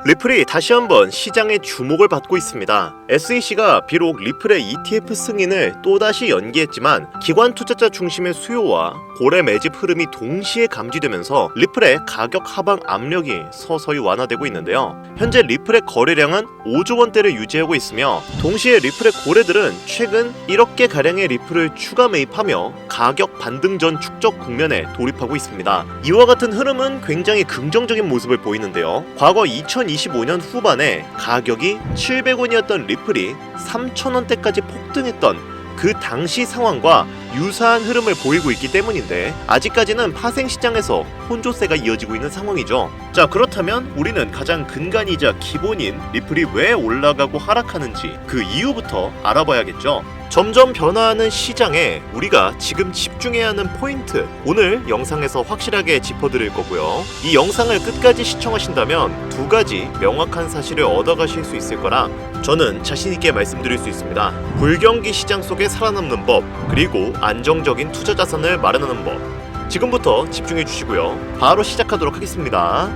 리플이 다시 한번 시장의 주목을 받고 있습니다. SEC가 비록 리플의 ETF 승인을 또다시 연기했지만 기관 투자자 중심의 수요와 고래 매집 흐름이 동시에 감지되면서 리플의 가격 하방 압력이 서서히 완화되고 있는데요. 현재 리플의 거래량은 5조 원대를 유지하고 있으며 동시에 리플의 고래들은 최근 1억 개 가량의 리플을 추가 매입하며 가격 반등 전 축적 국면에 돌입하고 있습니다. 이와 같은 흐름은 굉장히 긍정적인 모습을 보이는데요. 과거 2025년 후반에 가격이 700원이었던 리플이 3,000원대까지 폭등했던 그 당시 상황과 유사한 흐름을 보이고 있기 때문인데 아직까지는 파생시장에서 혼조세가 이어지고 있는 상황이죠. 자, 그렇다면 우리는 가장 근간이자 기본인 리플이 왜 올라가고 하락하는지 그 이유부터 알아봐야겠죠. 점점 변화하는 시장에 우리가 지금 집중해야 하는 포인트, 오늘 영상에서 확실하게 짚어드릴 거고요. 이 영상을 끝까지 시청하신다면 두 가지 명확한 사실을 얻어가실 수 있을 거라 저는 자신있게 말씀드릴 수 있습니다. 불경기 시장 속에 살아남는 법, 그리고 안정적인 투자 자산을 마련하는 법. 지금부터 집중해 주시고요. 바로 시작하도록 하겠습니다.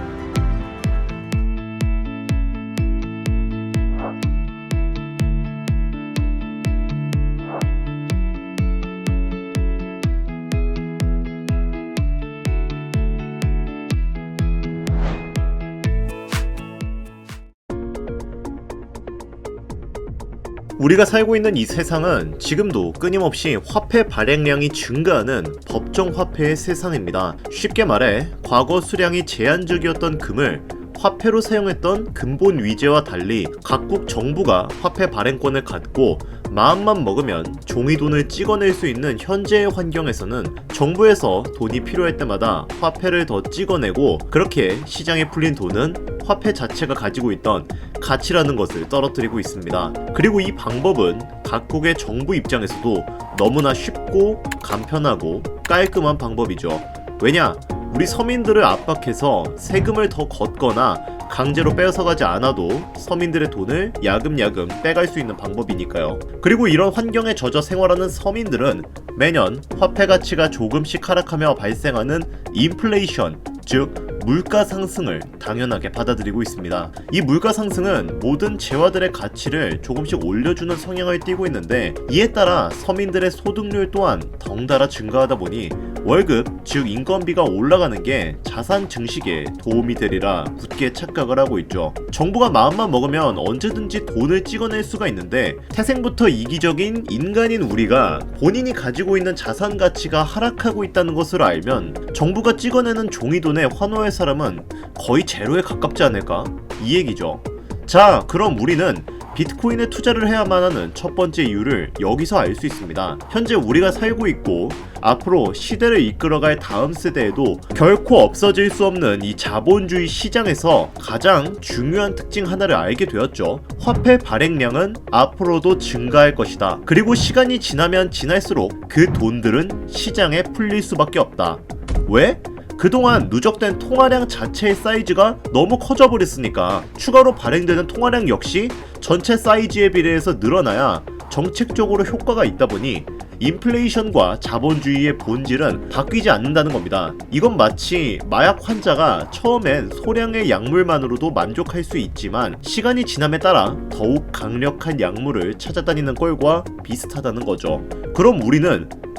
우리가 살고 있는 이 세상은 지금도 끊임없이 화폐 발행량이 증가하는 법정 화폐의 세상입니다. 쉽게 말해 과거 수량이 제한적이었던 금을 화폐로 사용했던 근본 위제와 달리 각국 정부가 화폐 발행권을 갖고 마음만 먹으면 종이돈을 찍어낼 수 있는 현재의 환경에서는 정부에서 돈이 필요할 때마다 화폐를 더 찍어내고 그렇게 시장에 풀린 돈은 화폐 자체가 가지고 있던 가치라는 것을 떨어뜨리고 있습니다. 그리고 이 방법은 각국의 정부 입장에서도 너무나 쉽고 간편하고 깔끔한 방법이죠. 왜냐? 우리 서민들을 압박해서 세금을 더 걷거나 강제로 빼앗아가지 않아도 서민들의 돈을 야금야금 빼갈 수 있는 방법이니까요. 그리고 이런 환경에 젖어 생활하는 서민들은 매년 화폐 가치가 조금씩 하락하며 발생하는 인플레이션, 즉 물가 상승을 당연하게 받아들이고 있습니다. 이 물가 상승은 모든 재화들의 가치를 조금씩 올려주는 성향을 띠고 있는데 이에 따라 서민들의 소득률 또한 덩달아 증가하다 보니 월급, 즉 인건비가 올라가는 게 자산 증식에 도움이 되리라 굳게 착각을 하고 있죠. 정부가 마음만 먹으면 언제든지 돈을 찍어낼 수가 있는데 태생부터 이기적인 인간인 우리가 본인이 가지고 있는 자산 가치가 하락하고 있다는 것을 알면 정부가 찍어내는 종이돈에 환호할 사람은 거의 제로에 가깝지 않을까? 이 얘기죠. 자, 그럼 우리는 비트코인에 투자를 해야만 하는 첫 번째 이유를 여기서 알 수 있습니다. 현재 우리가 살고 있고 앞으로 시대를 이끌어갈 다음 세대에도 결코 없어질 수 없는 이 자본주의 시장에서 가장 중요한 특징 하나를 알게 되었죠. 화폐 발행량은 앞으로도 증가할 것이다. 그리고 시간이 지나면 지날수록 그 돈들은 시장에 풀릴 수밖에 없다. 왜? 그동안 누적된 통화량 자체의 사이즈가 너무 커져버렸으니까 추가로 발행되는 통화량 역시 전체 사이즈에 비례해서 늘어나야 정책적으로 효과가 있다 보니 인플레이션과 자본주의의 본질은 바뀌지 않는다는 겁니다. 이건 마치 마약 환자가 처음엔 소량의 약물만으로도 만족할 수 있지만 시간이 지남에 따라 더욱 강력한 약물을 찾아다니는 꼴과 비슷하다는 거죠. 그럼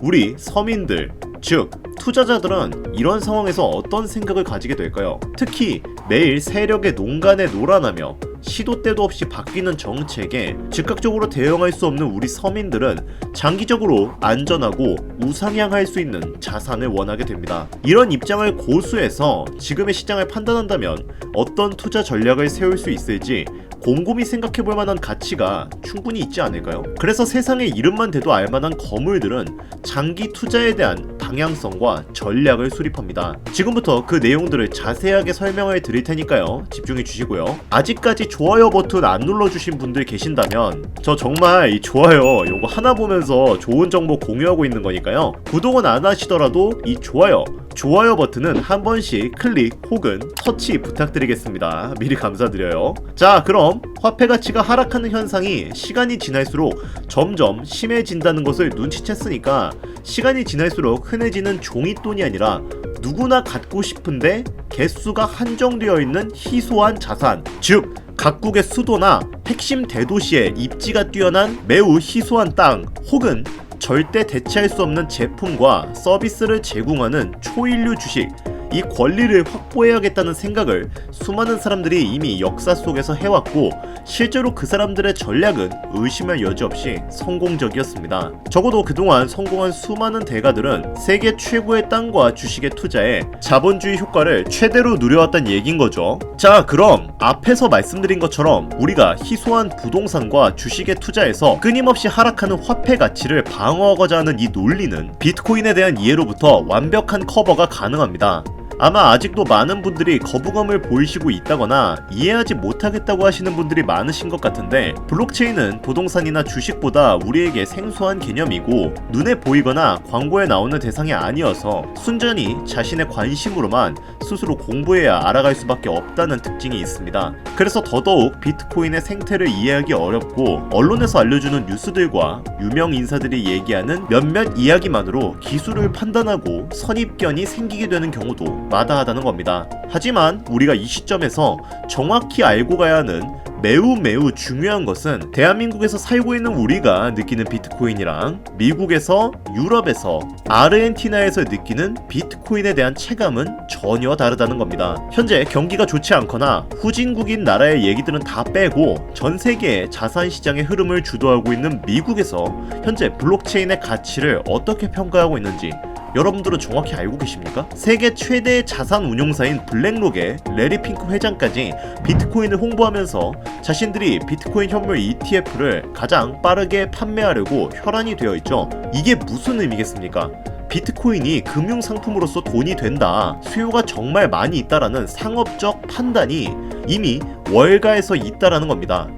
우리 서민들, 즉 투자자들은 이런 상황에서 어떤 생각을 가지게 될까요? 특히 매일 세력의 농간에 놀아나며 시도 때도 없이 바뀌는 정책에 즉각적으로 대응할 수 없는 우리 서민들은 장기적으로 안전하고 우상향할 수 있는 자산을 원하게 됩니다. 이런 입장을 고수해서 지금의 시장을 판단한다면 어떤 투자 전략을 세울 수 있을지 곰곰이 생각해볼 만한 가치가 충분히 있지 않을까요? 그래서 세상의 이름만 대도 알만한 거물들은 장기 투자에 대한 방향성과 전략을 수립합니다. 지금부터 그 내용들을 자세하게 설명을 드릴 테니까요. 집중해 주시고요. 아직까지 좋아요 버튼 안 눌러주신 분들 계신다면 저 정말 이 좋아요 요거 하나 보면서 좋은 정보 공유하고 있는 거니까요. 구독은 안 하시더라도 이 좋아요 좋아요 버튼은 한 번씩 클릭 혹은 터치 부탁드리겠습니다. 미리 감사드려요. 자, 그럼 화폐 가치가 하락하는 현상이 시간이 지날수록 점점 심해진다는 것을 눈치챘으니까 시간이 지날수록 흔해지는 종이돈이 아니라 누구나 갖고 싶은데 개수가 한정되어 있는 희소한 자산, 즉 각국의 수도나 핵심 대도시에 입지가 뛰어난 매우 희소한 땅 혹은 절대 대체할 수 없는 제품과 서비스를 제공하는 초일류 주식, 이 권리를 확보해야겠다는 생각을 수많은 사람들이 이미 역사 속에서 해왔고 실제로 그 사람들의 전략은 의심할 여지 없이 성공적이었습니다. 적어도 그동안 성공한 수많은 대가들은 세계 최고의 땅과 주식에 투자해 자본주의 효과를 최대로 누려왔다는 얘긴 거죠. 자, 그럼 앞에서 말씀드린 것처럼 우리가 희소한 부동산과 주식에 투자해서 끊임없이 하락하는 화폐 가치를 방어하고자 하는 이 논리는 비트코인에 대한 이해로부터 완벽한 커버가 가능합니다. 아마 아직도 많은 분들이 거부감을 보이시고 있다거나 이해하지 못하겠다고 하시는 분들이 많으신 것 같은데, 블록체인은 부동산이나 주식보다 우리에게 생소한 개념이고 눈에 보이거나 광고에 나오는 대상이 아니어서 순전히 자신의 관심으로만 스스로 공부해야 알아갈 수밖에 없다는 특징이 있습니다. 그래서 더더욱 비트코인의 생태를 이해하기 어렵고 언론에서 알려주는 뉴스들과 유명 인사들이 얘기하는 몇몇 이야기만으로 기술을 판단하고 선입견이 생기게 되는 경우도 마다하다는 겁니다. 하지만 우리가 이 시점에서 정확히 알고 가야 하는 매우 중요한 것은 대한민국에서 살고 있는 우리가 느끼는 비트코인이랑 미국에서, 유럽에서, 아르헨티나에서 느끼는 비트코인에 대한 체감은 전혀 다르다는 겁니다. 현재 경기가 좋지 않거나 후진국인 나라의 얘기들은 다 빼고 전 세계의 자산 시장의 흐름을 주도하고 있는 미국에서 현재 블록체인의 가치를 어떻게 평가하고 있는지 여러분들은 정확히 알고 계십니까? 세계 최대의 자산 운용사인 블랙록의 레리 핑크 회장까지 비트코인을 홍보하면서 자신들이 비트코인 현물 ETF를 가장 빠르게 판매하려고 혈안이 되어 있죠. 이게 무슨 의미겠습니까? 비트코인이 금융상품으로서 돈이 된다, 수요가 정말 많이 있다라는 상업적 판단이 이미 월가에서 있다라는 겁니다.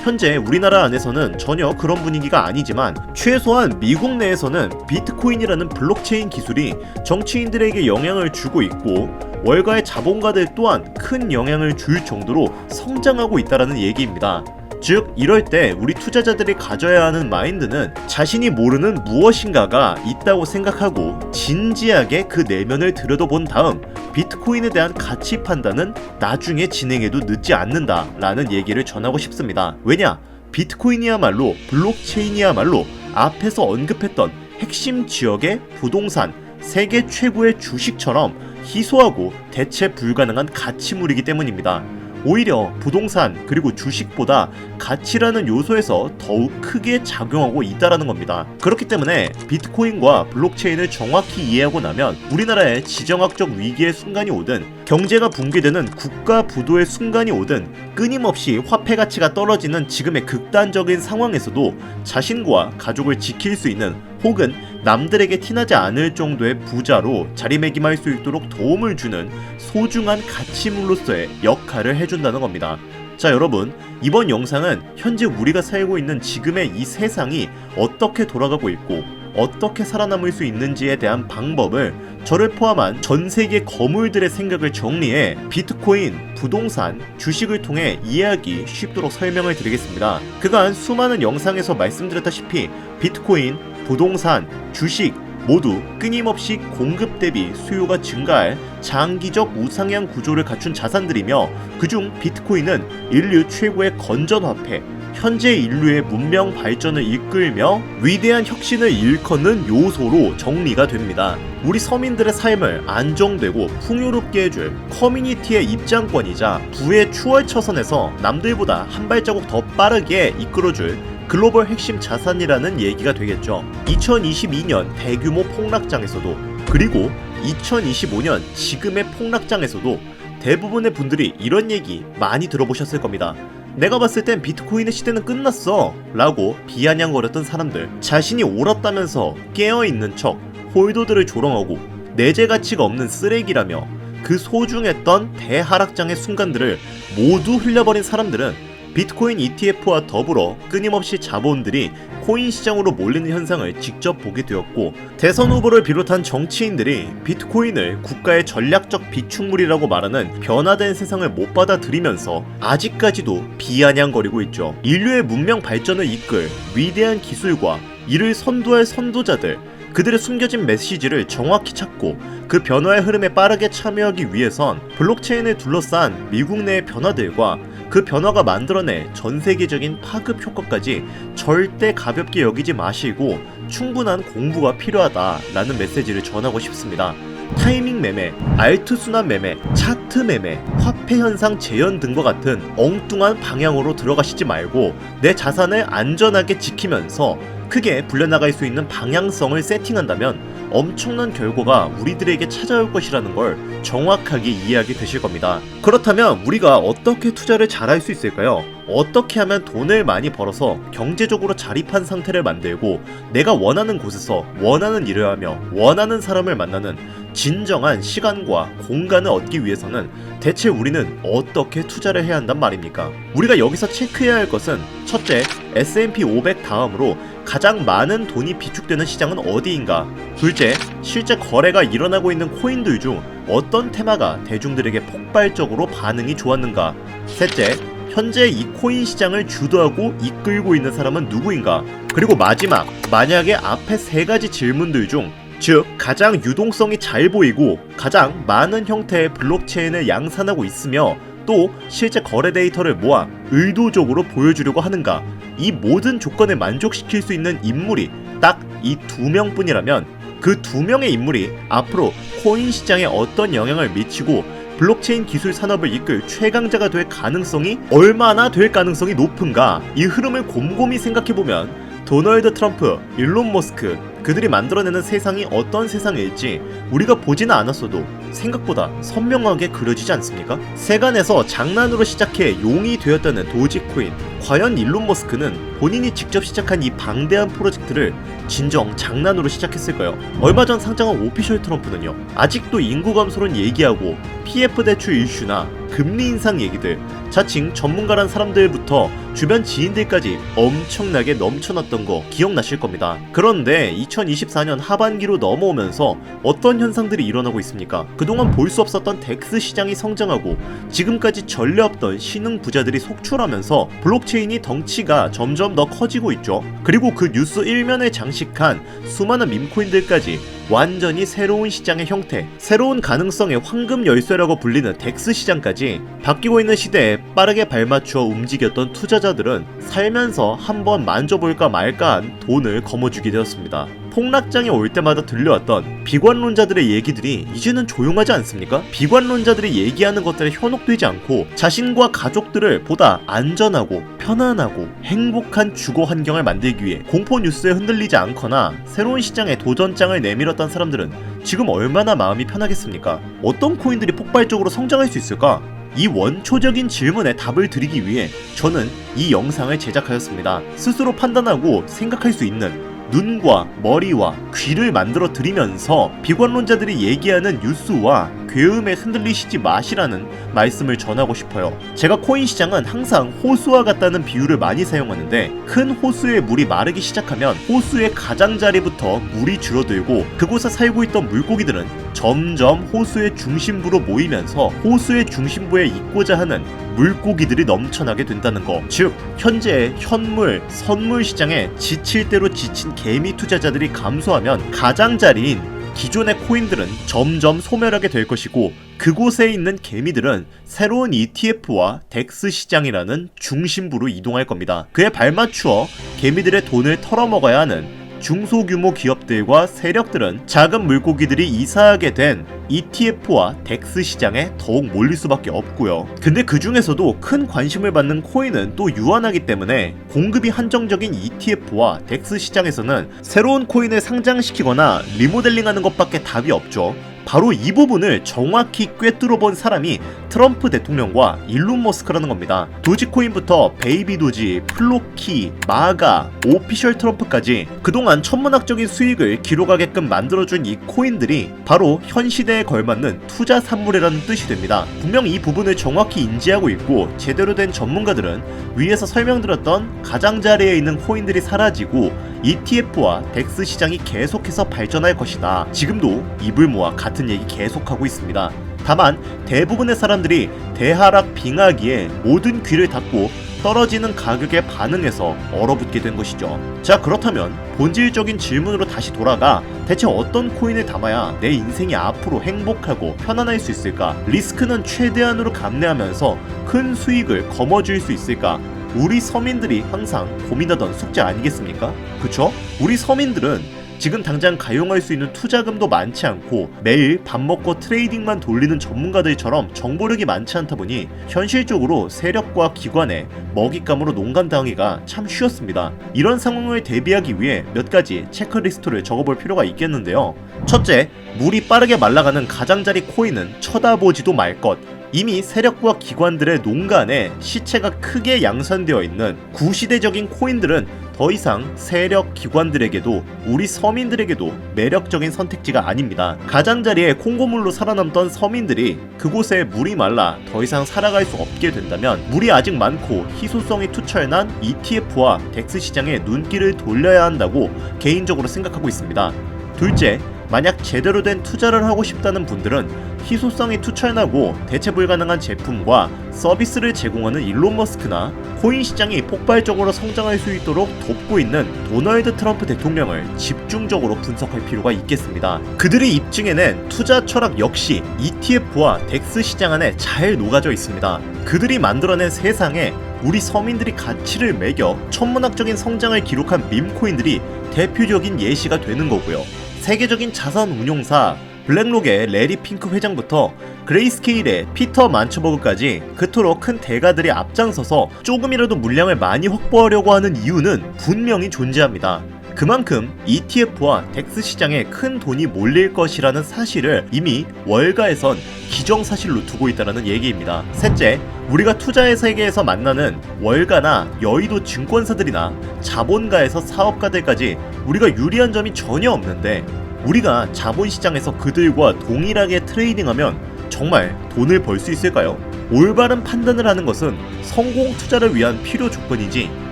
현재 우리나라 안에서는 전혀 그런 분위기가 아니지만 최소한 미국 내에서는 비트코인이라는 블록체인 기술이 정치인들에게 영향을 주고 있고 월가의 자본가들 또한 큰 영향을 줄 정도로 성장하고 있다는 얘기입니다. 즉 이럴 때 우리 투자자들이 가져야 하는 마인드는 자신이 모르는 무엇인가가 있다고 생각하고 진지하게 그 내면을 들여다본 다음 비트코인에 대한 가치 판단은 나중에 진행해도 늦지 않는다 라는 얘기를 전하고 싶습니다. 왜냐? 비트코인이야말로 블록체인이야말로 앞에서 언급했던 핵심 지역의 부동산, 세계 최고의 주식처럼 희소하고 대체 불가능한 가치물이기 때문입니다. 오히려 부동산 그리고 주식보다 가치라는 요소에서 더욱 크게 작용하고 있다는 겁니다. 그렇기 때문에 비트코인과 블록체인을 정확히 이해하고 나면 우리나라의 지정학적 위기의 순간이 오든 경제가 붕괴되는 국가 부도의 순간이 오든 끊임없이 화폐 가치가 떨어지는 지금의 극단적인 상황에서도 자신과 가족을 지킬 수 있는 혹은 남들에게 티나지 않을 정도의 부자로 자리매김할 수 있도록 도움을 주는 소중한 가치물로서의 역할을 해준다는 겁니다. 자, 여러분, 이번 영상은 현재 우리가 살고 있는 지금의 이 세상이 어떻게 돌아가고 있고 어떻게 살아남을 수 있는지에 대한 방법을 저를 포함한 전 세계 거물들의 생각을 정리해 비트코인, 부동산, 주식을 통해 이해하기 쉽도록 설명을 드리겠습니다. 그간 수많은 영상에서 말씀드렸다시피 비트코인, 부동산, 주식 모두 끊임없이 공급 대비 수요가 증가할 장기적 우상향 구조를 갖춘 자산들이며 그중 비트코인은 인류 최고의 건전화폐, 현재 인류의 문명 발전을 이끌며 위대한 혁신을 일컫는 요소로 정리가 됩니다. 우리 서민들의 삶을 안정되고 풍요롭게 해줄 커뮤니티의 입장권이자 부의 추월처선에서 남들보다 한 발자국 더 빠르게 이끌어줄 글로벌 핵심 자산이라는 얘기가 되겠죠. 2022년 대규모 폭락장에서도 그리고 2025년 지금의 폭락장에서도 대부분의 분들이 이런 얘기 많이 들어보셨을 겁니다. 내가 봤을 땐 비트코인의 시대는 끝났어 라고 비아냥거렸던 사람들, 자신이 옳았다면서 깨어있는 척 홀더들을 조롱하고 내재 가치가 없는 쓰레기라며 그 소중했던 대하락장의 순간들을 모두 흘려버린 사람들은 비트코인 ETF와 더불어 끊임없이 자본들이 코인 시장으로 몰리는 현상을 직접 보게 되었고, 대선 후보를 비롯한 정치인들이 비트코인을 국가의 전략적 비축물이라고 말하는 변화된 세상을 못 받아들이면서 아직까지도 비아냥거리고 있죠. 인류의 문명 발전을 이끌 위대한 기술과 이를 선도할 선도자들, 그들의 숨겨진 메시지를 정확히 찾고 그 변화의 흐름에 빠르게 참여하기 위해선 블록체인을 둘러싼 미국 내의 변화들과 그 변화가 만들어낼 전세계적인 파급 효과까지 절대 가볍게 여기지 마시고 충분한 공부가 필요하다라는 메시지를 전하고 싶습니다. 타이밍 매매, 알트 순환 매매, 차트 매매, 화폐 현상 재현 등과 같은 엉뚱한 방향으로 들어가시지 말고 내 자산을 안전하게 지키면서 크게 불려나갈 수 있는 방향성을 세팅한다면 엄청난 결과가 우리들에게 찾아올 것이라는 걸 정확하게 이해하게 되실 겁니다. 그렇다면 우리가 어떻게 투자를 잘할 수 있을까요? 어떻게 하면 돈을 많이 벌어서 경제적으로 자립한 상태를 만들고 내가 원하는 곳에서 원하는 일을 하며 원하는 사람을 만나는 진정한 시간과 공간을 얻기 위해서는 대체 우리는 어떻게 투자를 해야 한단 말입니까? 우리가 여기서 체크해야 할 것은 첫째, S&P 500 다음으로 가장 많은 돈이 비축되는 시장은 어디인가? 둘째, 실제 거래가 일어나고 있는 코인들 중 어떤 테마가 대중들에게 폭발적으로 반응이 좋았는가? 셋째, 현재 이 코인 시장을 주도하고 이끌고 있는 사람은 누구인가? 그리고 마지막, 만약에 앞에 세 가지 질문들 중 즉 가장 유동성이 잘 보이고 가장 많은 형태의 블록체인을 양산하고 있으며 또 실제 거래 데이터를 모아 의도적으로 보여주려고 하는가, 이 모든 조건을 만족시킬 수 있는 인물이 딱 이 두 명뿐이라면 그 두 명의 인물이 앞으로 코인 시장에 어떤 영향을 미치고 블록체인 기술 산업을 이끌 최강자가 될 가능성이 얼마나 될 가능성이 높은가, 이 흐름을 곰곰이 생각해보면 도널드 트럼프, 일론 머스크, 그들이 만들어내는 세상이 어떤 세상일지 우리가 보지는 않았어도 생각보다 선명하게 그려지지 않습니까? 세간에서 장난으로 시작해 용이 되었다는 도지코인, 과연 일론 머스크는 본인이 직접 시작한 이 방대한 프로젝트를 진정 장난으로 시작했을까요? 얼마 전 상장한 오피셜 트럼프는요, 아직도 인구 감소론 얘기하고 PF 대출 이슈나 금리 인상 얘기들, 자칭 전문가란 사람들부터 주변 지인들까지 엄청나게 넘쳐났던 거 기억나실 겁니다. 그런데 2024년 하반기로 넘어오면서 어떤 현상들이 일어나고 있습니까? 그동안 볼 수 없었던 덱스 시장이 성장하고 지금까지 전례 없던 신흥 부자들이 속출하면서 블록체인이 덩치가 점점 더 커지고 있죠. 그리고 그 뉴스 일면에 장식한 수많은 밈코인들까지 완전히 새로운 시장의 형태, 새로운 가능성의 황금 열쇠라고 불리는 덱스 시장까지 바뀌고 있는 시대에 빠르게 발맞추어 움직였던 투자자들은 살면서 한번 만져볼까 말까한 돈을 거머쥐게 되었습니다. 폭락장이 올 때마다 들려왔던 비관론자들의 얘기들이 이제는 조용하지 않습니까? 비관론자들이 얘기하는 것들에 현혹되지 않고 자신과 가족들을 보다 안전하고 편안하고 행복한 주거 환경을 만들기 위해 공포 뉴스에 흔들리지 않거나 새로운 시장에 도전장을 내밀었던 사람들은 지금 얼마나 마음이 편하겠습니까? 어떤 코인들이 폭발적으로 성장할 수 있을까? 이 원초적인 질문에 답을 드리기 위해 저는 이 영상을 제작하였습니다. 스스로 판단하고 생각할 수 있는 눈과 머리와 귀를 만들어 드리면서 비관론자들이 얘기하는 뉴스와 괴음에 흔들리시지 마시라는 말씀을 전하고 싶어요. 제가 코인 시장은 항상 호수와 같다는 비유를 많이 사용하는데, 큰 호수의 물이 마르기 시작하면 호수의 가장자리부터 물이 줄어들고 그곳에 살고 있던 물고기들은 점점 호수의 중심부로 모이면서 호수의 중심부에 있고자 하는 물고기들이 넘쳐나게 된다는 거. 즉 현재의 현물, 선물 시장에 지칠 대로 지친 개미 투자자들이 감소하면 가장자리인 기존의 코인들은 점점 소멸하게 될 것이고, 그곳에 있는 개미들은 새로운 ETF와 덱스 시장이라는 중심부로 이동할 겁니다. 그에 발맞추어 개미들의 돈을 털어먹어야 하는 중소규모 기업들과 세력들은 작은 물고기들이 이사하게 된 ETF와 덱스 시장에 더욱 몰릴 수밖에 없고요. 근데 그 중에서도 큰 관심을 받는 코인은 또 유한하기 때문에 공급이 한정적인 ETF와 덱스 시장에서는 새로운 코인을 상장시키거나 리모델링하는 것밖에 답이 없죠. 바로 이 부분을 정확히 꿰뚫어 본 사람이 트럼프 대통령과 일론 머스크라는 겁니다. 도지코인부터 베이비 도지, 플로키, 마가, 오피셜 트럼프까지 그동안 천문학적인 수익을 기록하게끔 만들어준 이 코인들이 바로 현 시대에 걸맞는 투자 산물이라는 뜻이 됩니다. 분명 이 부분을 정확히 인지하고 있고 제대로 된 전문가들은 위에서 설명드렸던 가장자리에 있는 코인들이 사라지고 ETF와 덱스 시장이 계속해서 발전할 것이다. 지금도 입을 모아 같은 얘기 계속하고 있습니다. 다만 대부분의 사람들이 대하락 빙하기에 모든 귀를 닫고 떨어지는 가격에 반응해서 얼어붙게 된 것이죠. 자, 그렇다면 본질적인 질문으로 다시 돌아가 대체 어떤 코인을 담아야 내 인생이 앞으로 행복하고 편안할 수 있을까? 리스크는 최대한으로 감내하면서 큰 수익을 거머쥘 수 있을까? 우리 서민들이 항상 고민하던 숙제 아니겠습니까? 그쵸? 우리 서민들은 지금 당장 가용할 수 있는 투자금도 많지 않고 매일 밥 먹고 트레이딩만 돌리는 전문가들처럼 정보력이 많지 않다 보니 현실적으로 세력과 기관의 먹잇감으로 농간당하기가 참 쉬웠습니다. 이런 상황을 대비하기 위해 몇 가지 체크리스트를 적어볼 필요가 있겠는데요. 첫째, 물이 빠르게 말라가는 가장자리 코인은 쳐다보지도 말 것. 이미 세력과 기관들의 농간에 시체가 크게 양산되어 있는 구시대적인 코인들은 더 이상 세력 기관들에게도 우리 서민들에게도 매력적인 선택지가 아닙니다. 가장자리에 콩고물로 살아남던 서민들이 그곳에 물이 말라 더 이상 살아갈 수 없게 된다면 물이 아직 많고 희소성이 투철난 ETF와 덱스 시장에 눈길을 돌려야 한다고 개인적으로 생각하고 있습니다. 둘째, 만약 제대로 된 투자를 하고 싶다는 분들은 희소성이 투철나고 대체 불가능한 제품과 서비스를 제공하는 일론 머스크나 코인 시장이 폭발적으로 성장할 수 있도록 돕고 있는 도널드 트럼프 대통령을 집중적으로 분석할 필요가 있겠습니다. 그들이 입증해낸 투자 철학 역시 ETF와 덱스 시장 안에 잘 녹아져 있습니다. 그들이 만들어낸 세상에 우리 서민들이 가치를 매겨 천문학적인 성장을 기록한 밈코인들이 대표적인 예시가 되는 거고요. 세계적인 자산 운용사 블랙록의 레리 핑크 회장부터 그레이스케일의 피터 만처버그까지 그토록 큰 대가들이 앞장서서 조금이라도 물량을 많이 확보하려고 하는 이유는 분명히 존재합니다. 그만큼 ETF와 덱스 시장에 큰 돈이 몰릴 것이라는 사실을 이미 월가에선 기정사실로 두고 있다는 얘기입니다. 셋째, 우리가 투자의 세계에서 만나는 월가나 여의도 증권사들이나 자본가에서 사업가들까지 우리가 유리한 점이 전혀 없는데 우리가 자본시장에서 그들과 동일하게 트레이딩하면 정말 돈을 벌 수 있을까요? 올바른 판단을 하는 것은 성공 투자를 위한 필요 조건이지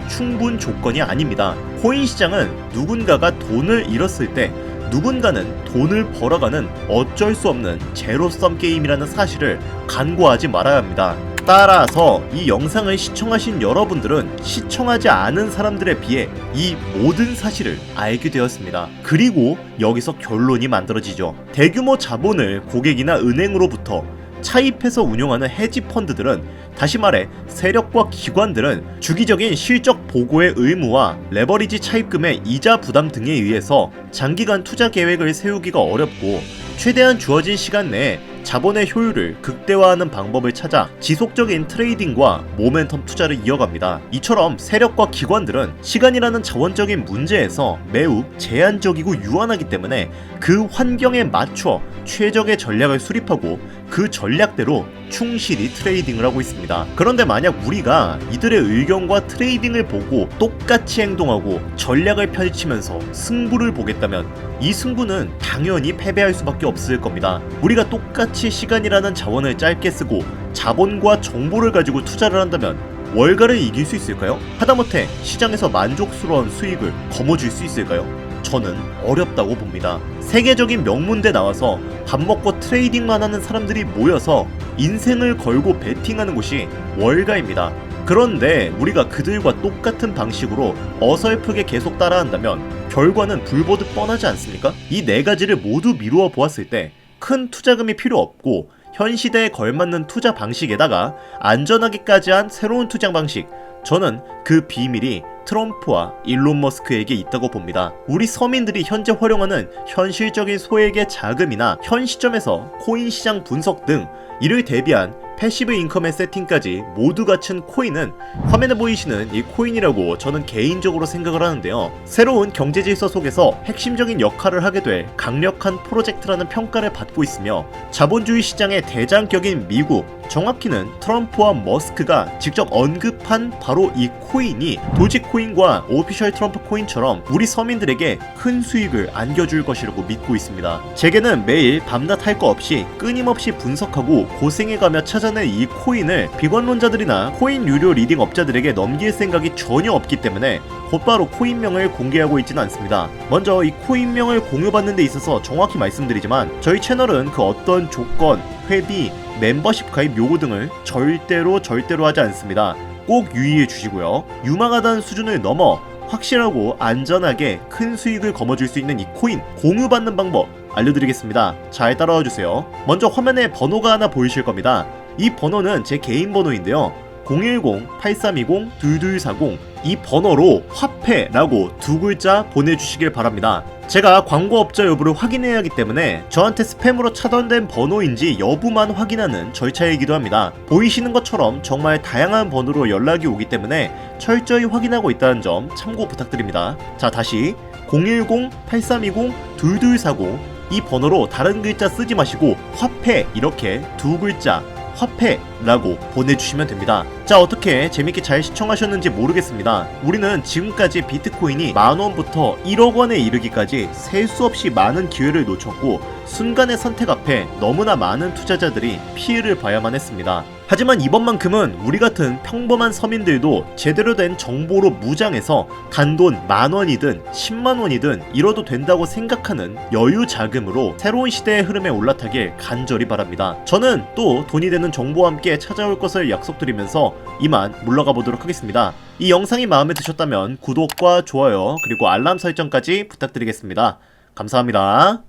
충분 조건이 아닙니다. 코인 시장은 누군가가 돈을 잃었을 때 누군가는 돈을 벌어가는 어쩔 수 없는 제로섬 게임이라는 사실을 간과하지 말아야 합니다. 따라서 이 영상을 시청하신 여러분들은 시청하지 않은 사람들에 비해 이 모든 사실을 알게 되었습니다. 그리고 여기서 결론이 만들어지죠. 대규모 자본을 고객이나 은행으로부터 차입해서 운용하는 헤지 펀드들은, 다시 말해 세력과 기관들은 주기적인 실적 보고의 의무와 레버리지 차입금의 이자 부담 등에 의해서 장기간 투자 계획을 세우기가 어렵고 최대한 주어진 시간 내에 자본의 효율을 극대화하는 방법을 찾아 지속적인 트레이딩과 모멘텀 투자를 이어갑니다. 이처럼 세력과 기관들은 시간이라는 자원적인 문제에서 매우 제한적이고 유한하기 때문에 그 환경에 맞춰 최적의 전략을 수립하고 그 전략대로 충실히 트레이딩을 하고 있습니다. 그런데 만약 우리가 이들의 의견과 트레이딩을 보고 똑같이 행동하고 전략을 펼치면서 승부를 보겠다면 이 승부는 당연히 패배할 수밖에 없을 겁니다. 우리가 똑같이 시간이라는 자원을 짧게 쓰고 자본과 정보를 가지고 투자를 한다면 월가를 이길 수 있을까요? 하다못해 시장에서 만족스러운 수익을 거머쥘 수 있을까요? 저는 어렵다고 봅니다. 세계적인 명문대 나와서 밥 먹고 트레이딩만 하는 사람들이 모여서 인생을 걸고 베팅하는 곳이 월가입니다. 그런데 우리가 그들과 똑같은 방식으로 어설프게 계속 따라한다면 결과는 불보듯 뻔하지 않습니까? 이 네 가지를 모두 미루어 보았을 때 큰 투자금이 필요 없고 현 시대에 걸맞는 투자 방식에다가 안전하기까지 한 새로운 투자 방식, 저는 그 비밀이 트럼프와 일론 머스크에게 있다고 봅니다. 우리 서민들이 현재 활용하는 현실적인 소액의 자금이나 현 시점에서 코인 시장 분석 등 이를 대비한 패시브 인컴의 세팅까지 모두 갖춘 코인은 화면에 보이시는 이 코인이라고 저는 개인적으로 생각을 하는데요. 새로운 경제 질서 속에서 핵심적인 역할을 하게 될 강력한 프로젝트라는 평가를 받고 있으며 자본주의 시장의 대장격인 미국, 정확히는 트럼프와 머스크가 직접 언급한 바로 이 코인이 도지코인과 오피셜 트럼프 코인처럼 우리 서민들에게 큰 수익을 안겨줄 것이라고 믿고 있습니다. 제게는 매일 밤낮 할 거 없이 끊임없이 분석하고 고생해가며 찾아낸 이 코인을 비관론자들이나 코인 유료 리딩 업자들에게 넘길 생각이 전혀 없기 때문에 곧바로 코인명을 공개하고 있지는 않습니다. 먼저 이 코인명을 공유받는 데 있어서 정확히 말씀드리지만 저희 채널은 그 어떤 조건, 회비, 멤버십 가입 요구 등을 절대로 하지 않습니다. 꼭 유의해 주시고요. 유망하다는 수준을 넘어 확실하고 안전하게 큰 수익을 거머쥘 수 있는 이 코인 공유받는 방법 알려드리겠습니다. 잘 따라와 주세요. 먼저 화면에 번호가 하나 보이실 겁니다. 이 번호는 제 개인 번호인데요. 010-8320-2240 이 번호로 화폐라고 두 글자 보내주시길 바랍니다. 제가 광고업자 여부를 확인해야 하기 때문에 저한테 스팸으로 차단된 번호인지 여부만 확인하는 절차이기도 합니다. 보이시는 것처럼 정말 다양한 번호로 연락이 오기 때문에 철저히 확인하고 있다는 점 참고 부탁드립니다. 자, 다시 010-8320-2240 이 번호로 다른 글자 쓰지 마시고 화폐 이렇게 두 글자 화폐라고 보내주시면 됩니다. 자, 어떻게 재밌게 잘 시청하셨는지 모르겠습니다. 우리는 지금까지 비트코인이 10,000원부터 1억원에 이르기까지 셀 수 없이 많은 기회를 놓쳤고 순간의 선택 앞에 너무나 많은 투자자들이 피해를 봐야만 했습니다. 하지만 이번만큼은 우리 같은 평범한 서민들도 제대로 된 정보로 무장해서 단돈 10,000원이든 100,000원이든 잃어도 된다고 생각하는 여유 자금으로 새로운 시대의 흐름에 올라타길 간절히 바랍니다. 저는 또 돈이 되는 정보와 함께 찾아올 것을 약속드리면서 이만 물러가 보도록 하겠습니다. 이 영상이 마음에 드셨다면 구독과 좋아요 그리고 알람 설정까지 부탁드리겠습니다. 감사합니다.